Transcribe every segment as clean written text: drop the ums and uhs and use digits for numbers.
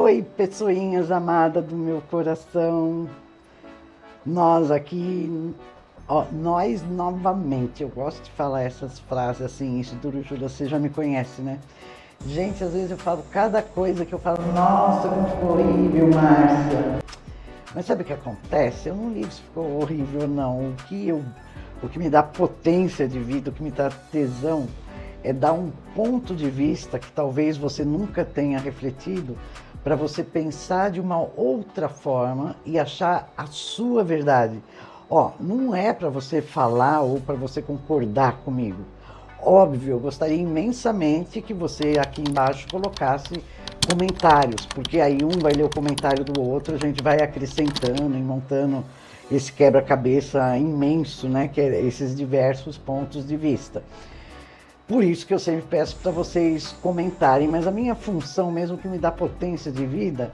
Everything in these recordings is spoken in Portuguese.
Oi, pessoinhas amadas do meu coração. Nós aqui, ó, nós novamente. Eu gosto de falar essas frases assim, isso duro, Júlia, você já me conhece, né? Gente, às vezes eu falo cada coisa que eu falo, nossa, como ficou horrível, Márcia. Mas sabe o que acontece? Eu não ligo se ficou horrível ou não. O que me dá potência de vida, o que me dá tesão, é dar um ponto de vista que talvez você nunca tenha refletido, para você pensar de uma outra forma e achar a sua verdade. Ó, não é para você falar ou para você concordar comigo. Óbvio, eu gostaria imensamente que você aqui embaixo colocasse comentários, porque aí um vai ler o comentário do outro, a gente vai acrescentando e montando esse quebra-cabeça imenso, né, que é esses diversos pontos de vista. Por isso que eu sempre peço para vocês comentarem, mas a minha função mesmo que me dá potência de vida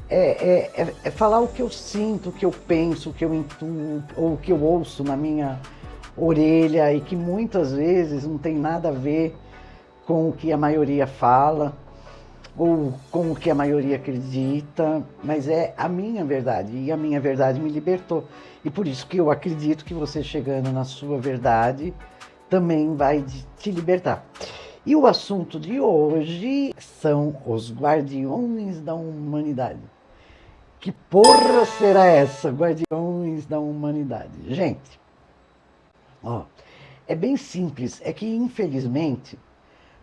é falar o que eu sinto, o que eu penso, o que eu intuo, ou o que eu ouço na minha orelha e que muitas vezes não tem nada a ver com o que a maioria fala ou com o que a maioria acredita, mas é a minha verdade e a minha verdade me libertou. E por isso que eu acredito que você chegando na sua verdade também vai te libertar. E o assunto de hoje são os guardiões da humanidade. Que porra será essa, guardiões da humanidade? Gente, ó, é bem simples, é que infelizmente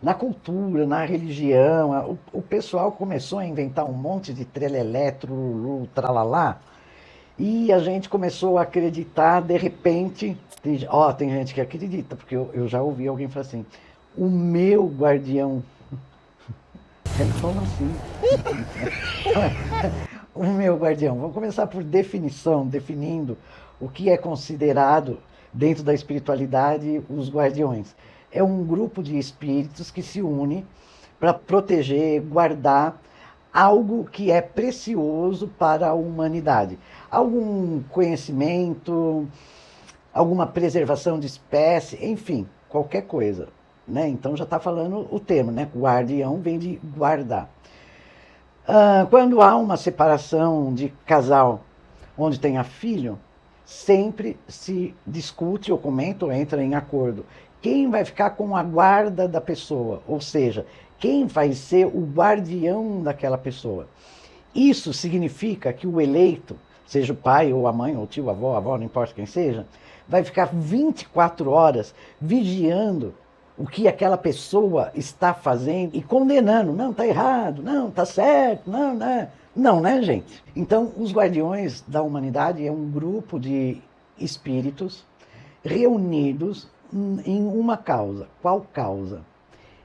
na cultura, na religião, o pessoal começou a inventar um monte de trelelé, trululu, tralalá, e a gente começou a acreditar, de repente, tem gente que acredita, porque eu já ouvi alguém falar assim, o meu guardião. Como assim? O meu guardião. Vamos começar por definição, definindo o que é considerado, dentro da espiritualidade, os guardiões. É um grupo de espíritos que se une para proteger, guardar algo que é precioso para a humanidade. Algum conhecimento, alguma preservação de espécie, enfim, qualquer coisa. Né? Então já está falando o termo, né? Guardião vem de guardar. Quando há uma separação de casal onde tenha filho, sempre se discute ou comenta ou entra em acordo. Quem vai ficar com a guarda da pessoa? Ou seja, quem vai ser o guardião daquela pessoa? Isso significa que o eleito, seja o pai ou a mãe, ou o tio, a avó, não importa quem seja, vai ficar 24 horas vigiando o que aquela pessoa está fazendo e condenando. Não, está errado, não, está certo, não, né? Não, né, gente? Então, os guardiões da humanidade é um grupo de espíritos reunidos em uma causa. Qual causa?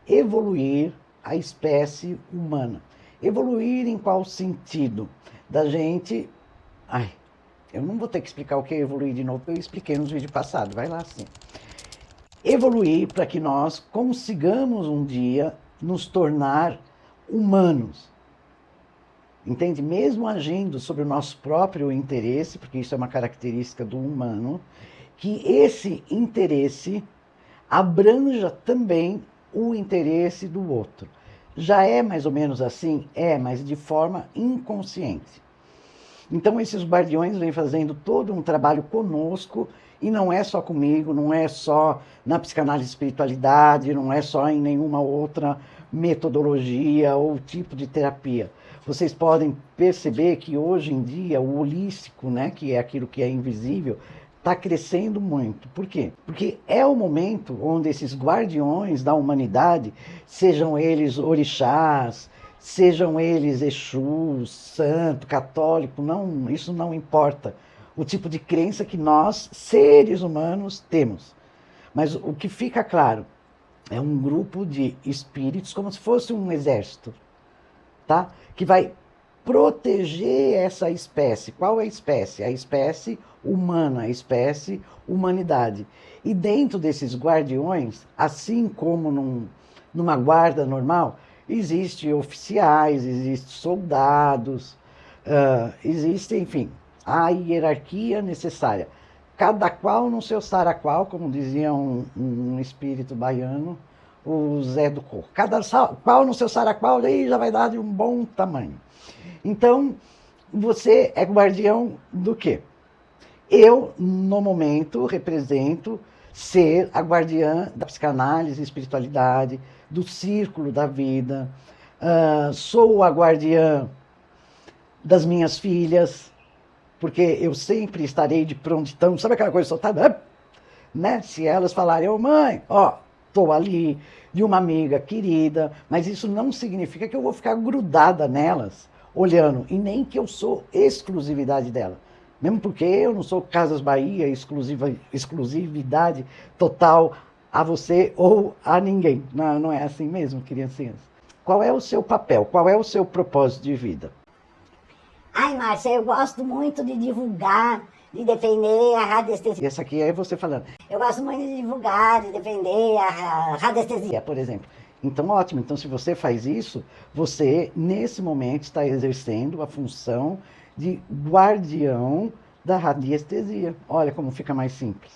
Evoluir a espécie humana. Evoluir em qual sentido? Da gente... Ai, eu não vou ter que explicar o que é evoluir de novo, porque eu expliquei nos vídeos passados, vai lá sim. Evoluir para que nós consigamos um dia nos tornar humanos. Entende? Mesmo agindo sobre o nosso próprio interesse, porque isso é uma característica do humano, que esse interesse abranja também o interesse do outro. Já é mais ou menos assim? É, mas de forma inconsciente. Então esses guardiões vêm fazendo todo um trabalho conosco, e não é só comigo, não é só na psicanálise e espiritualidade, não é só em nenhuma outra metodologia ou tipo de terapia. Vocês podem perceber que hoje em dia o holístico, né, que é aquilo que é invisível, está crescendo muito. Por quê? Porque é o momento onde esses guardiões da humanidade, sejam eles orixás, sejam eles Exus, santo, católico, não, isso não importa. O tipo de crença que nós, seres humanos, temos. Mas o que fica claro é um grupo de espíritos, como se fosse um exército, tá? Que vai proteger essa espécie. Qual é a espécie? A espécie humana, a espécie humanidade. E dentro desses guardiões, assim como numa guarda normal, existem oficiais, existem soldados, existe, enfim, a hierarquia necessária. Cada qual no seu saraqual, como dizia um espírito baiano, o Zé do Coco. Cada qual no seu saraqual aí já vai dar de um bom tamanho. Então, você é guardião do quê? Eu, no momento, represento ser a guardiã da psicanálise e espiritualidade, do círculo da vida. Sou a guardiã das minhas filhas, porque eu sempre estarei de prontidão. Sabe aquela coisa soltada? Né? Se elas falarem, ô mãe, ó, estou ali, de uma amiga querida, mas isso não significa que eu vou ficar grudada nelas, olhando, e nem que eu sou exclusividade dela. Mesmo porque eu não sou Casas Bahia, exclusividade total a você ou a ninguém. Não, não é assim mesmo, criancinhas. Qual é o seu papel? Qual é o seu propósito de vida? Ai, Márcia, eu gosto muito de divulgar, de defender a radiestesia. Essa aqui é você falando. Eu gosto muito de divulgar, de defender a radiestesia, por exemplo. Então, ótimo. Então, se você faz isso, você, nesse momento, está exercendo a função de guardião da radiestesia. Olha como fica mais simples.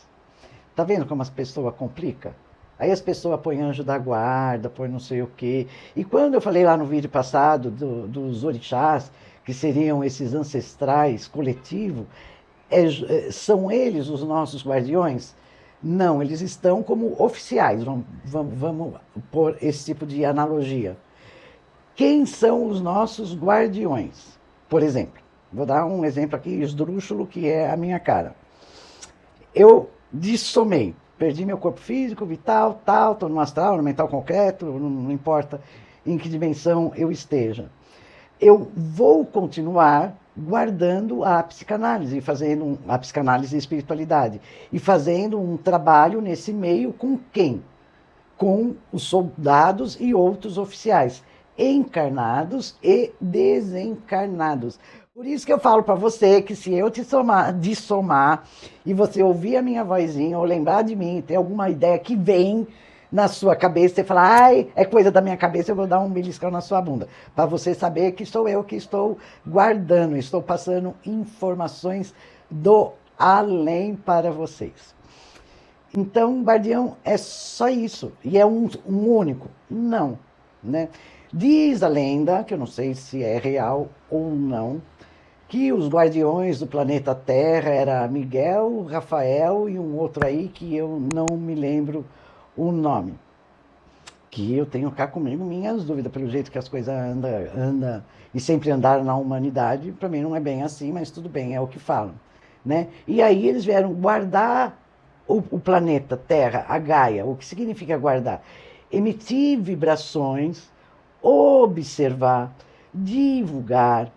Tá vendo como as pessoas complicam? Aí as pessoas põem anjo da guarda, põem não sei o quê. E quando eu falei lá no vídeo passado dos orixás, que seriam esses ancestrais coletivos, são eles os nossos guardiões? Não, eles estão como oficiais. Vamos pôr esse tipo de analogia. Quem são os nossos guardiões? Por exemplo, vou dar um exemplo aqui esdrúxulo, que é a minha cara. Eu dissomei, perdi meu corpo físico, vital, tal, estou no astral, no mental concreto, não importa em que dimensão eu esteja. Eu vou continuar guardando a psicanálise, fazendo a psicanálise e espiritualidade, e fazendo um trabalho nesse meio com quem? Com os soldados e outros oficiais, encarnados e desencarnados. Por isso que eu falo para você que se eu te dissomar e você ouvir a minha vozinha ou lembrar de mim, ter alguma ideia que vem na sua cabeça e falar, ai, é coisa da minha cabeça, eu vou dar um beliscão na sua bunda. Para você saber que sou eu que estou guardando, estou passando informações do além para vocês. Então, guardião é só isso. E é um único? Não. Né? Diz a lenda, que eu não sei se é real ou não, que os guardiões do planeta Terra era Miguel, Rafael e um outro aí que eu não me lembro o nome. Que eu tenho cá comigo minhas dúvidas, pelo jeito que as coisas andam e sempre andaram na humanidade. Para mim não é bem assim, mas tudo bem, é o que falam. Né? E aí eles vieram guardar o planeta Terra, a Gaia. O que significa guardar? Emitir vibrações, observar, divulgar,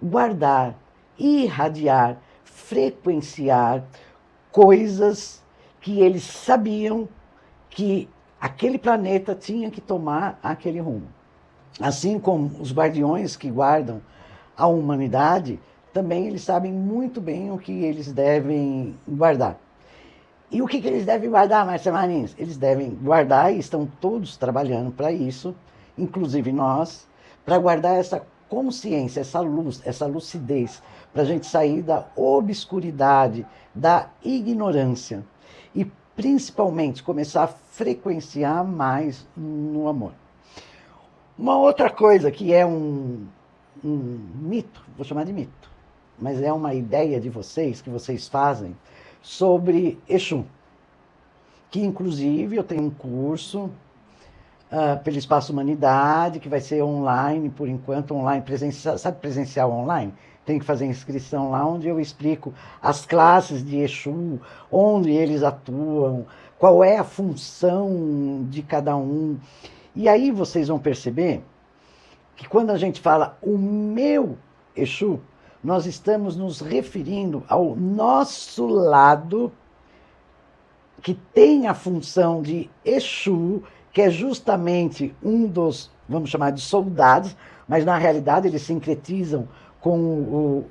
guardar, irradiar, frequenciar coisas que eles sabiam que aquele planeta tinha que tomar aquele rumo. Assim como os guardiões que guardam a humanidade, também eles sabem muito bem o que eles devem guardar. E o que eles devem guardar, Márcia Marins? Eles devem guardar, e estão todos trabalhando para isso, inclusive nós, para guardar essa consciência, essa luz, essa lucidez, para a gente sair da obscuridade, da ignorância e principalmente começar a frequenciar mais no amor. Uma outra coisa que é um mito, vou chamar de mito, mas é uma ideia de vocês, que vocês fazem, sobre Exu, que inclusive eu tenho um curso pelo Espaço Humanidade, que vai ser online, por enquanto, online, presencial, sabe presencial online? Tem que fazer inscrição lá, onde eu explico as classes de Exu, onde eles atuam, qual é a função de cada um. E aí vocês vão perceber que quando a gente fala o meu Exu, nós estamos nos referindo ao nosso lado, que tem a função de Exu, que é justamente um dos, vamos chamar de soldados, mas na realidade eles sincretizam com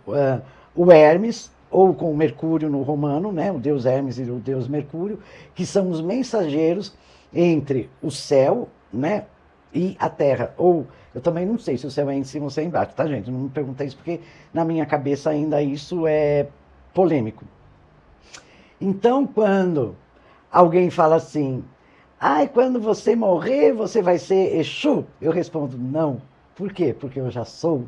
o Hermes, ou com o Mercúrio no romano, né? O deus Hermes e o deus Mercúrio, que são os mensageiros entre o céu, né? E a terra. Ou, eu também não sei se o céu é em cima ou se é embaixo, tá, gente? Não me perguntei isso, porque na minha cabeça ainda isso é polêmico. Então, quando alguém fala assim, Ai, quando você morrer, você vai ser Exu? Eu respondo, não. Por quê? Porque eu já sou.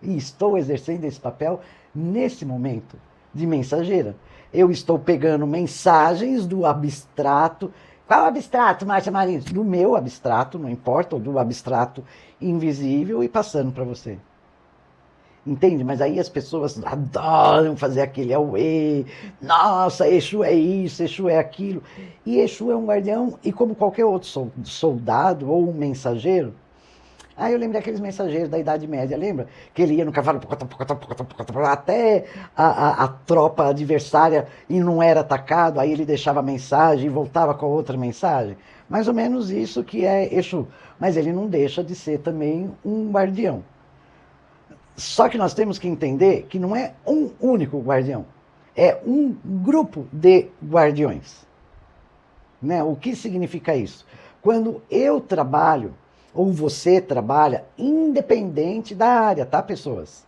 E estou exercendo esse papel nesse momento de mensageira. Eu estou pegando mensagens do abstrato. Qual abstrato, Márcia Marins? Do meu abstrato, não importa, ou do abstrato invisível, e passando para você. Entende? Mas aí as pessoas adoram fazer aquele auê. Nossa, Exu é isso, Exu é aquilo. E Exu é um guardião, e como qualquer outro soldado ou um mensageiro. Eu lembro daqueles mensageiros da Idade Média, lembra? Que ele ia no cavalo até a tropa adversária e não era atacado, aí ele deixava a mensagem e voltava com a outra mensagem. Mais ou menos isso que é Exu. Mas ele não deixa de ser também um guardião. Só que nós temos que entender que não é um único guardião, é um grupo de guardiões. Né? O que significa isso? Quando eu trabalho, ou você trabalha, independente da área, tá, pessoas?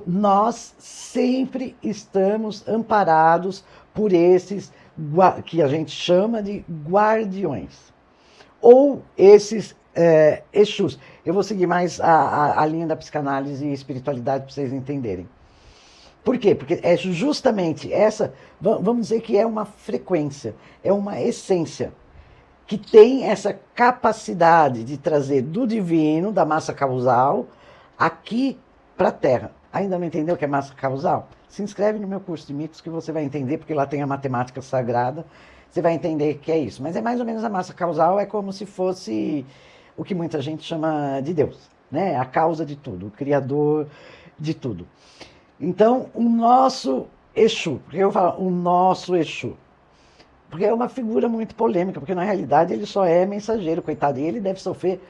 Nós sempre estamos amparados por esses que a gente chama de guardiões. Ou esses Exus. Eu vou seguir mais a linha da psicanálise e espiritualidade para vocês entenderem. Por quê? Porque é justamente essa, vamos dizer que é uma frequência, é uma essência, que tem essa capacidade de trazer do divino, da massa causal, aqui para a Terra. Ainda não entendeu o que é massa causal? Se inscreve no meu curso de mitos que você vai entender, porque lá tem a matemática sagrada, você vai entender que é isso. Mas é mais ou menos a massa causal, é como se fosse o que muita gente chama de Deus, né? A causa de tudo, o criador de tudo. Então, o nosso Exu, porque eu falo o nosso Exu, porque é uma figura muito polêmica, porque na realidade ele só é mensageiro, coitado, e ele deve sofrer,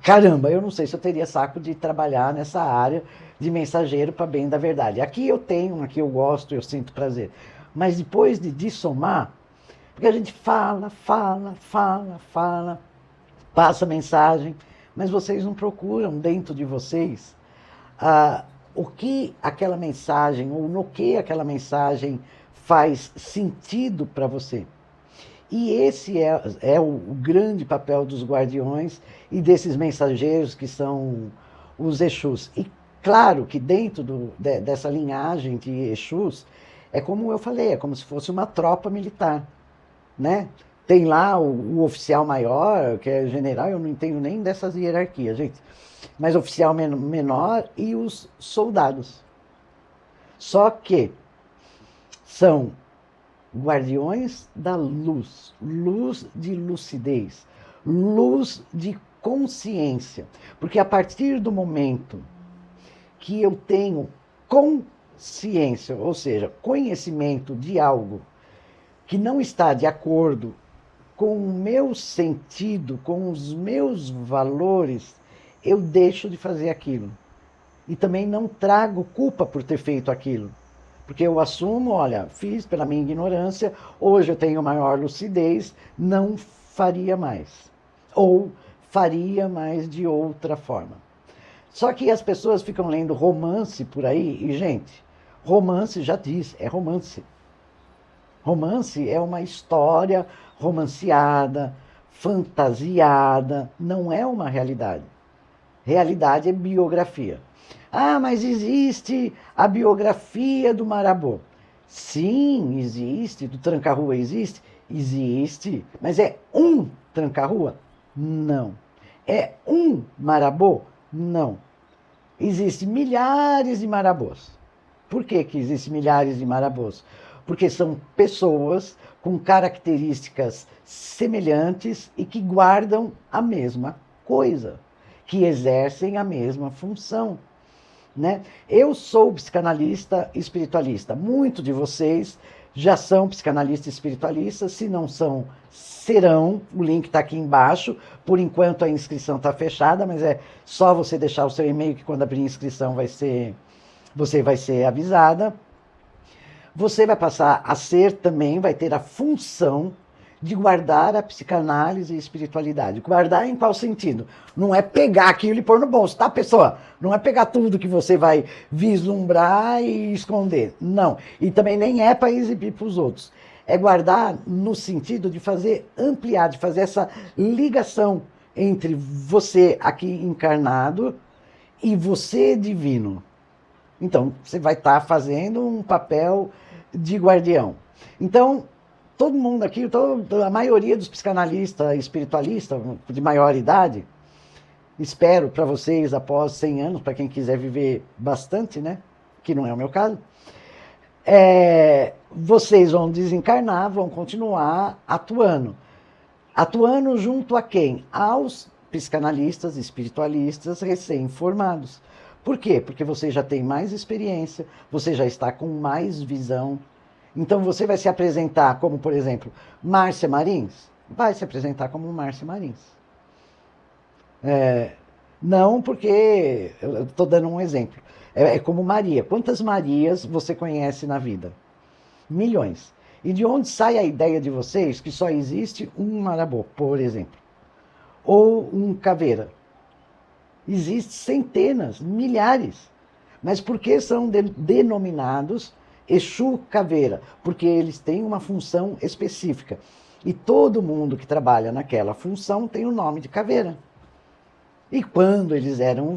caramba, eu não sei se eu teria saco de trabalhar nessa área de mensageiro para bem da verdade. Aqui eu tenho, aqui eu gosto, eu sinto prazer, mas depois de dissomar, porque a gente fala, passa mensagem, mas vocês não procuram dentro de vocês o que aquela mensagem, ou no que aquela mensagem faz sentido para você. E esse é o grande papel dos guardiões e desses mensageiros que são os Exus. E claro que dentro dessa linhagem de Exus, é como eu falei, é como se fosse uma tropa militar, né? Tem lá o oficial maior, que é general, eu não entendo nem dessas hierarquias, gente. Mas oficial menor e os soldados. Só que são guardiões da luz, luz de lucidez, luz de consciência. Porque a partir do momento que eu tenho consciência, ou seja, conhecimento de algo que não está de acordo com o meu sentido, com os meus valores, eu deixo de fazer aquilo. E também não trago culpa por ter feito aquilo. Porque eu assumo, olha, fiz pela minha ignorância, hoje eu tenho maior lucidez, não faria mais. Ou faria mais de outra forma. Só que as pessoas ficam lendo romance por aí, e, gente, romance já diz, é romance. Romance é uma história romanceada, fantasiada, não é uma realidade. Realidade é biografia. Mas existe a biografia do Marabô. Sim, existe. Do Tranca-Rua existe? Existe. Mas é um Tranca-Rua? Não. É um Marabô? Não. Existem milhares de Marabôs. Por que existem milhares de Marabôs? Porque são pessoas com características semelhantes e que guardam a mesma coisa, que exercem a mesma função. Né? Eu sou psicanalista espiritualista. Muitos de vocês já são psicanalistas espiritualistas. Se não são, serão. O link está aqui embaixo. Por enquanto a inscrição está fechada, mas é só você deixar o seu e-mail que quando abrir a inscrição você vai ser avisada. Você vai passar a ser também, vai ter a função de guardar a psicanálise e a espiritualidade. Guardar em qual sentido? Não é pegar aquilo e pôr no bolso, tá, pessoa? Não é pegar tudo que você vai vislumbrar e esconder. Não. E também nem é para exibir para os outros. É guardar no sentido de fazer ampliar, de fazer essa ligação entre você aqui encarnado e você divino. Então, você vai estar fazendo um papel de guardião. Então, todo mundo aqui, a maioria dos psicanalistas, espiritualistas de maior idade, espero para vocês, após 100 anos, para quem quiser viver bastante, né? Que não é o meu caso, vocês vão desencarnar, vão continuar atuando. Atuando junto a quem? Aos psicanalistas, espiritualistas recém-formados. Por quê? Porque você já tem mais experiência, você já está com mais visão. Então você vai se apresentar como, por exemplo, Márcia Marins? Vai se apresentar como Márcia Marins. Não porque, eu estou dando um exemplo, é como Maria. Quantas Marias você conhece na vida? Milhões. E de onde sai a ideia de vocês que só existe um Marabô, por exemplo? Ou um Caveira? Existem centenas, milhares. Mas por que são denominados Exu Caveira? Porque eles têm uma função específica. E todo mundo que trabalha naquela função tem o nome de Caveira. E quando eles eram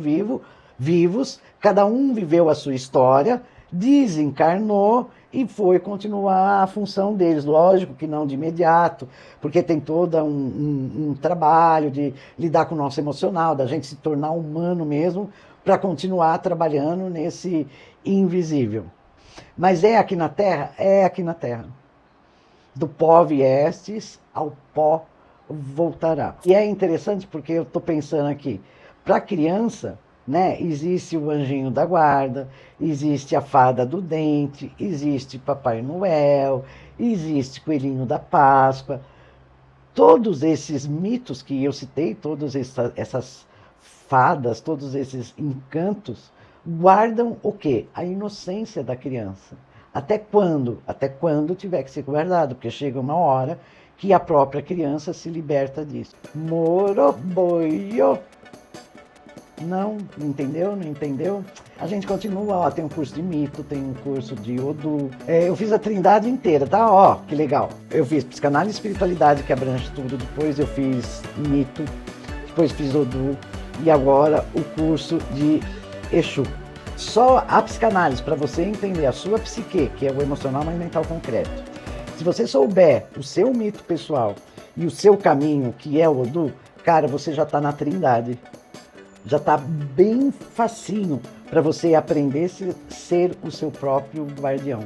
vivos, cada um viveu a sua história, desencarnou e foi continuar a função deles. Lógico que não de imediato, porque tem todo um trabalho de lidar com o nosso emocional, da gente se tornar humano mesmo, para continuar trabalhando nesse invisível. Mas é aqui na Terra? É aqui na Terra. Do pó viestes, ao pó voltará. E é interessante porque eu estou pensando aqui, para a criança, né, existe o anjinho da guarda, existe a fada do dente, existe Papai Noel, existe Coelhinho da Páscoa. Todos esses mitos que eu citei, todas essas fadas, todos esses encantos, guardam o quê? A inocência da criança. Até quando? Até quando tiver que ser guardado, porque chega uma hora que a própria criança se liberta disso. Moroboio. Não entendeu? Não entendeu? A gente continua, ó, tem um curso de mito, tem um curso de Odu. Eu fiz a trindade inteira, tá? Ó, que legal. Eu fiz psicanálise e espiritualidade, que abrange tudo. Depois eu fiz mito, depois fiz Odu. E agora o curso de Exu. Só a psicanálise, para você entender a sua psique, que é o emocional mais mental concreto. Se você souber o seu mito pessoal e o seu caminho, que é o Odu, cara, você já está na trindade. Já está bem facinho para você aprender a ser o seu próprio guardião.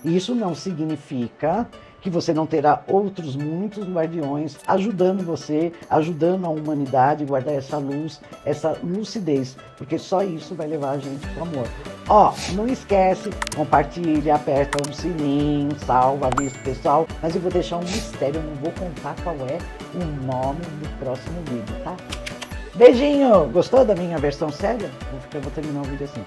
Isso não significa que você não terá outros muitos guardiões ajudando você, ajudando a humanidade a guardar essa luz, essa lucidez, porque só isso vai levar a gente para o amor. Ó, não esquece, compartilha, aperta o sininho, salva, avisa o pessoal, mas eu vou deixar um mistério, eu não vou contar qual é o nome do próximo vídeo, tá? Beijinho! Gostou da minha versão séria? Eu vou terminar o vídeo assim.